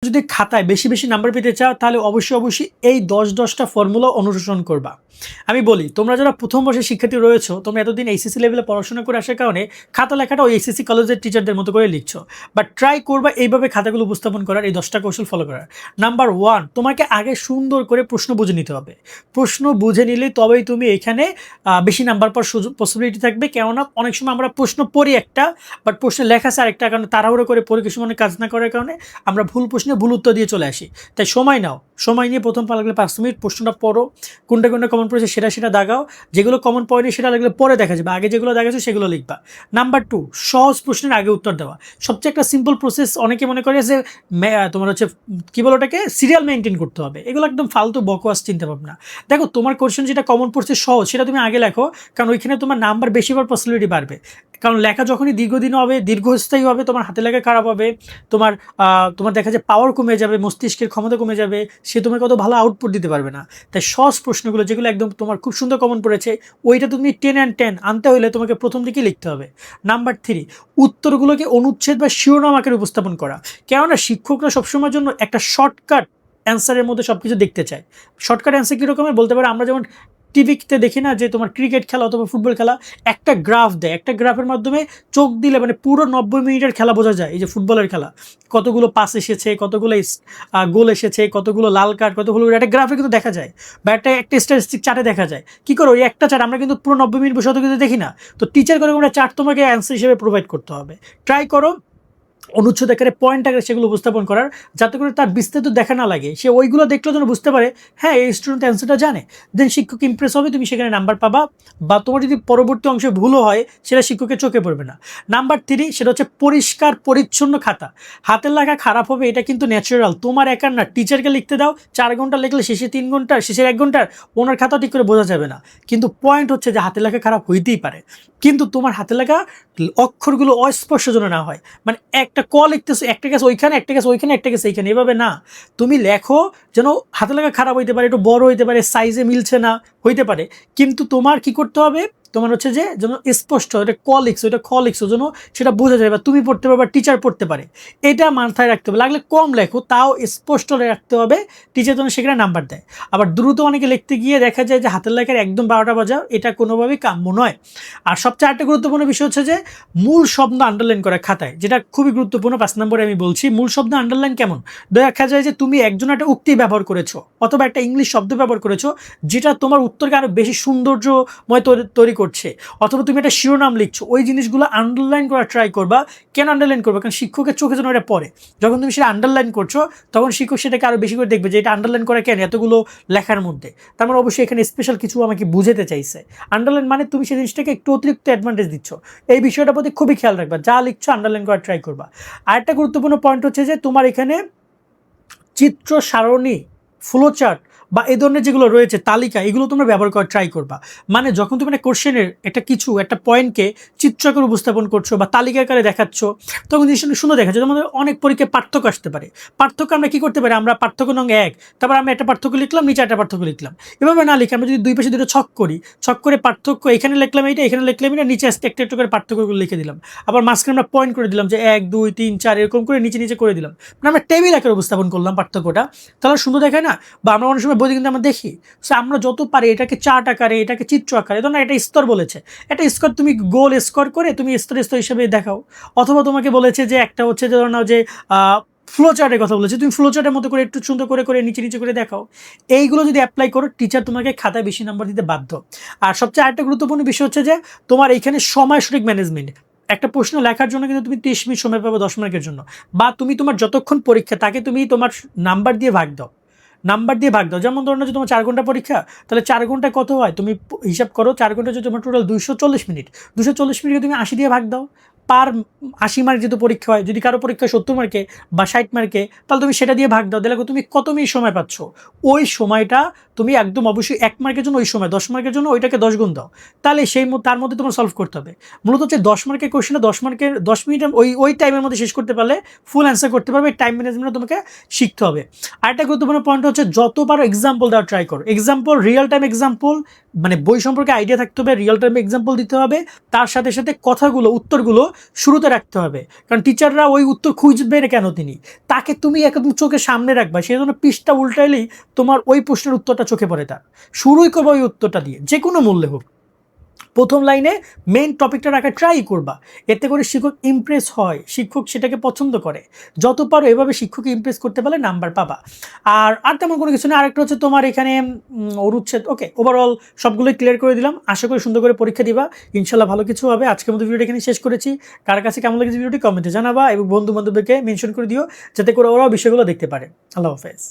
যদি খাতায় বেশি বেশি নাম্বার পেতে চাও তাহলে অবশ্যই এই 10টা ফর্মুলা অনুসরণ করবা। আমি বলি, তোমরা যারা প্রথম বর্ষের শিক্ষার্থী রয়েছো, তোমরা এতদিন এইচএসসি লেভেলে পড়াশোনা করে আসার কারণে খাতা লেখাটা ওই এইচএসসি কলেজের টিচারদের মতো করে লিখছো, বাট ট্রাই করবা এইভাবে খাতাগুলো উপস্থাপন করার, এই 10টা কৌশল ফলো করার। নাম্বার 1, তোমাকে আগে সুন্দর করে প্রশ্ন বুঝে নিতে হবে। প্রশ্ন বুঝে নিলে তবেই তুমি এখানে বেশি নাম্বার পাওয়ার সুযোগ পসিবিলিটি থাকবে। কেননা অনেক সময় আমরা প্রশ্ন পড়ি একটা, বাট প্রশ্নে লেখা আছে আরেকটা, কারণে তাড়াহুড়ো করে পড়ে কিছু মনে কাজ না করার কারণে আমরা ভুল প্রশ্নে ভুল উত্তর দিয়ে চলে আসি। তাই সময় নাও, সময় নিয়ে প্রথম লাগলে 5 মিনিট প্রশ্নটা পড়ো, কোনটা কমন পড়েছে সেটা দাগাও, যেগুলো কমন পড়েনি সেটা লাগলে পরে দেখা যাবে, আগে যেগুলো দেখাচ্ছে সেগুলো লিখবা। নাম্বার 2, সহজ প্রশ্নের আগে উত্তর দেওয়া। সবচেয়ে একটা সিম্পল প্রসেস, অনেকে মনে করে যে তোমার হচ্ছে কী বলো ওটাকে, সিরিয়াল মেনটেন করতে হবে। এগুলো একদম ফালতু বকওয়াস চিন্তা ভাবনা। দেখো, তোমার কোশ্চেন যেটা কমন পড়ছে সহজ, সেটা তুমি আগে লেখো, কারণ ওইখানে তোমার নাম্বার বেশি হওয়ার পসিবিলিটি বাড়বে। কারণ লেখা যখনই দীর্ঘদিন হবে, দীর্ঘস্থায়ী হবে, তোমার হাতে লেখা খারাপ হবে, তোমার দেখা যায় পাওয়ার কমে যাবে, মস্তিষ্কের ক্ষমতা কমে যাবে, সে তোমাকে কত ভালো আউটপুট দিতে পারবে না। তাই সহজ প্রশ্নগুলো যেগুলো একদম তোমার খুব সুন্দর কমন পড়েছে, ওইটা তুমি 10 and 10 আনতে হলে তোমাকে প্রথম দিকেই লিখতে হবে। নাম্বার 3, উত্তরগুলোকে অনুচ্ছেদ বা শিরোনাম আকারে উপস্থাপন করা। কেননা শিক্ষকরা সবসময়ের জন্য একটা শর্টকাট অ্যান্সারের মধ্যে সব কিছু দেখতে চায়। শর্টকাট অ্যান্সার কীরকমের বলতে পারে, আমরা যেমন টিভিতে দেখি না যে তোমার ক্রিকেট খেলা অথবা ফুটবল খেলা, একটা গ্রাফ দেয়, একটা গ্রাফের মাধ্যমে চোখ দিলে মানে পুরো 90 মিনিটের খেলা বোঝা যায়। এই যে ফুটবলের খেলা, কতগুলো পাস এসেছে, কতগুলো গোল এসেছে, কতগুলো লাল কার্ড, কতগুলো, একটা গ্রাফে কিন্তু দেখা যায়, বা একটা স্ট্যাটিস্টিক চার্টে দেখা যায়। কী করো, ওই একটা চার্ট আমরা কিন্তু পুরো 90 মিনিট বসে অত কিন্তু দেখি না। তো টিচার করে আমরা চার্ট তোমাকে অ্যান্সার হিসেবে প্রোভাইড করতে হবে। ট্রাই করো অনুচ্ছেদ আকারে, পয়েন্ট আকারে সেগুলো উপস্থাপন করার, যাতে করে তার বিস্তারিত দেখা না লাগে, সে ওইগুলো দেখলেও যেন বুঝতে পারে হ্যাঁ এই স্টুডেন্ট অ্যান্সারটা জানে। দেন শিক্ষক ইমপ্রেস হবে, তুমি সেখানে নাম্বার পাবা, বা তোমার যদি পরবর্তী অংশে ভুলও হয় সেটা শিক্ষকের চোখে পড়বে না। নাম্বার 3, সেটা হচ্ছে পরিষ্কার পরিচ্ছন্ন খাতা। হাতের লেখা খারাপ হবে এটা কিন্তু ন্যাচারাল, তোমার একার না। টিচারকে লিখতে দাও, 4 ঘন্টা লিখলে শেষে 3 ঘন্টার, শেষের 1 ঘন্টার ওনার খাতা ঠিক করে বোঝা যাবে না। কিন্তু পয়েন্ট হচ্ছে যে হাতের লেখা খারাপ হইতেই পারে, কিন্তু তোমার হাতের লেখা অক্ষরগুলো অস্পষ্ট যেন না হয়। মানে একটা ক লিখতেছো, একটা গেছে ওইখানে, একটা গেছে ওইখানে, একটা গেছে এইখানে, এভাবে না। তুমি লেখো যেন হাতে লেখা খারাপ হইতে পারে, একটু বড় হইতে পারে, সাইজে মিলছে না হইতে পারে, কিন্তু তোমার কি করতে হবে, তোমার হচ্ছে যে যেন স্পষ্ট, এটা ক লিখছো, এটা খ লিখছো, যেন সেটা বোঝা যায়, বা তুমি পড়তে পারবে, টিচার পড়তে পারে। এটা মাথায় রাখতে হবে। লাগলে কম লেখো, তাও স্পষ্ট রাখতে হবে, টিচার যেন সেখানে নাম্বার দেয়। আবার দ্রুত অনেকে লিখতে গিয়ে দেখা যায় যে হাতের লেখার একদম 12টা বাজাও, এটা কোনোভাবেই কাম্য নয়। আর সবচেয়ে একটা গুরুত্বপূর্ণ বিষয় হচ্ছে যে মূল শব্দ আন্ডারলাইন করা খাতায়, যেটা খুবই গুরুত্বপূর্ণ। 5 নম্বরে আমি বলছি, মূল শব্দ আন্ডারলাইন কেমন, দেখা যায় যে তুমি একজন একটা উক্তি ব্যবহার করেছো, অথবা একটা ইংলিশ শব্দ ব্যবহার করেছো, যেটা তোমার উত্তরকে আরো বেশি সৌন্দর্যময় তৈরি করছে, অথবা তুমি একটা শিরোনাম লিখছো, ওই জিনিসগুলো আন্ডারলাইন করা ট্রাই করবা। কেন আন্ডারলাইন করবা, কারণ শিক্ষকের চোখে যেন এটা পড়ে। যখন তুমি সেটা আন্ডারলাইন করছো, তখন শিক্ষক সেটাকে আরো বেশি করে দেখবে যে এটা আন্ডারলাইন করা কেন এতগুলো লেখার মধ্যে, তার মানে অবশ্যই এখানে স্পেশাল কিছু আমাকে বুঝাতে চাইছে। আন্ডারলাইন মানে তুমি সেই জিনিসটাকে একটু অতিরিক্ত অ্যাডভান্টেজ দিচ্ছ। এই বিষয়টার প্রতি খুবই খেয়াল রাখবা, যা লিখছো আন্ডারলাইন করা ট্রাই করবা। আরেকটা গুরুত্বপূর্ণ পয়েন্ট হচ্ছে যে তোমার এখানে চিত্র সারণী, ফ্লোচার্ট বা এই ধরনের যেগুলো রয়েছে তালিকা, এগুলো তোমরা ব্যবহার করা ট্রাই করবা। মানে যখন তুমি একটা কোশ্চেনের একটা পয়েন্টকে চিত্রাকারে উপস্থাপন করছো বা তালিকা আকারে দেখাচ্ছ, তখন জিনিসটা সুন্দর দেখাচ্ছে। যেমন অনেক পরীক্ষায় পার্থক্য আসতে পারে। পার্থক্য আমরা কী করতে পারি, আমরা পার্থক্য নং 1, তারপর আমরা একটা পার্থক্য লিখলাম, নিচে একটা পার্থক্য লিখলাম। এভাবে না লিখে আমরা যদি দুই পাশে দুটো ছক করি, ছক করে পার্থক্য এখানে লিখলাম এইটা, এখানে লিখলাম এটা, নিচে আসতে একটা করে পার্থক্যগুলো লিখে দিলাম। আবার মাঝখানে আমরা পয়েন্ট করে দিলাম যে 1 2 3 4 এরকম করে নিচে নিচে করে দিলাম। মানে আমরা টেবিল আকারে উপস্থাপন করলাম পার্থক্যটা, তাহলে সুন্দর দেখায় না। বা আমরা অনেক সময় বই কিন্তু আমরা দেখি, সো আমরা যত পারি এটাকে চার্ট আকারে, এটাকে চিত্র আকারে, ধরুন এটা স্তর বলেছে, একটা স্কোর তুমি গোল স্কোর করে তুমি স্তর হিসেবে দেখাও। অথবা তোমাকে বলেছে যে একটা হচ্ছে যে ধরো নাও যে ফ্লো চার্টের কথা বলেছে, তুমি ফ্লো চার্টের মতো করে একটু সুন্দর করে করে নিচে নিচে করে দেখাও। এইগুলো যদি অ্যাপ্লাই করো, টিচার তোমাকে খাতায় বেশি নাম্বার দিতে বাধ্য। আর সবচেয়ে আরেকটা গুরুত্বপূর্ণ বিষয় হচ্ছে যে তোমার এইখানে সময় সঠিক ম্যানেজমেন্ট। একটা প্রশ্ন লেখার জন্য কিন্তু তুমি 30 মিনিট সময় পাবে 10 মার্কের জন্য, বা তুমি তোমার যতক্ষণ পরীক্ষা তাকে তুমি তোমার নাম্বার দিয়ে ভাগ দাও। যেমন ধরো যে তোমার 4 ঘন্টা পরীক্ষা, তাহলে 4 ঘন্টায় কত হয় তুমি হিসাব করো। 4 ঘন্টা যদি তোমার টোটাল 240 মিনিট, 240 মিনিটকে তুমি 80 দিয়ে ভাগ দাও। পার 80 মার্ক যেহেতু পরীক্ষা হয়, যদি কারো পরীক্ষা 70 মার্কে বা 60 মার্কে, তাহলে তুমি সেটা দিয়ে ভাগ দাও। দেখো তুমি কত মিনিট সময় পাচ্ছ, ওই সময়টা তুমি একদম অবশ্যই 1 মার্কের জন্য ওই সময় 10 মার্কের জন্য ওইটাকে 10 গুণ দাও, তাহলে তার মধ্যে তোমার সলভ করতে হবে। মূলত হচ্ছে 10 মার্কের কোয়েশ্চেনে 10 মার্কের 10 মিনিটের ওই টাইমের মধ্যে শেষ করতে পারলে ফুল অ্যান্সার করতে পারবে। টাইম ম্যানেজমেন্ট তোমাকে শিখতে হবে। আরেকটা গুরুত্বপূর্ণ পয়েন্ট হচ্ছে যত পারো এক্সাম্পল দেওয়ার ট্রাই করো। এক্সাম্পল, রিয়েল টাইম এক্সাম্পল, মানে বই সম্পর্কে আইডিয়া থাকতে হবে, রিয়েল টাইম এক্সাম্পল দিতে হবে, তার সাথে সাথে কথাগুলো উত্তরগুলো শুরুতে রাখতে হবে। কারণ টিচাররা ওই উত্তর খুঁজবে না কেন, তাকে তুমি একদম চোখের সামনে রাখবা, সেই জন্য পৃষ্ঠা উল্টাইলেই তোমার ওই প্রশ্নের উত্তরটা চোখে পড়ে। তার শুরুই করবা ওই উত্তরটা দিয়ে, যে কোনো মূল্যে হোক। প্রথম লাইনে মেইন টপিকটা রাখা ট্রাই করবা, এতে করে শিক্ষক ইমপ্রেস হয়, শিক্ষক সেটাকে পছন্দ করে। যত পারো এভাবে শিক্ষককে ইমপ্রেস করতে পারলে নাম্বার পাবা। আর তেমন কোনো কিছু না। আরেকটা হচ্ছে তোমার এখানে অনুচ্ছেদ। ওকে, ওভারঅল সবগুলোই ক্লিয়ার করে দিলাম। আশা করি সুন্দর করে পরীক্ষা দিবা, ইনশাল্লাহ ভালো কিছু হবে। আজকের মতো ভিডিওটা এখানে শেষ করেছি। কার কাছে কেমন লেগেছে ভিডিওটি কমেন্টে জানাবা এবং বন্ধু বান্ধবদেরকে মেনশন করে দিও, যাতে করে ওরাও বিষয়গুলো দেখতে পারে। আল্লাহ হাফেজ।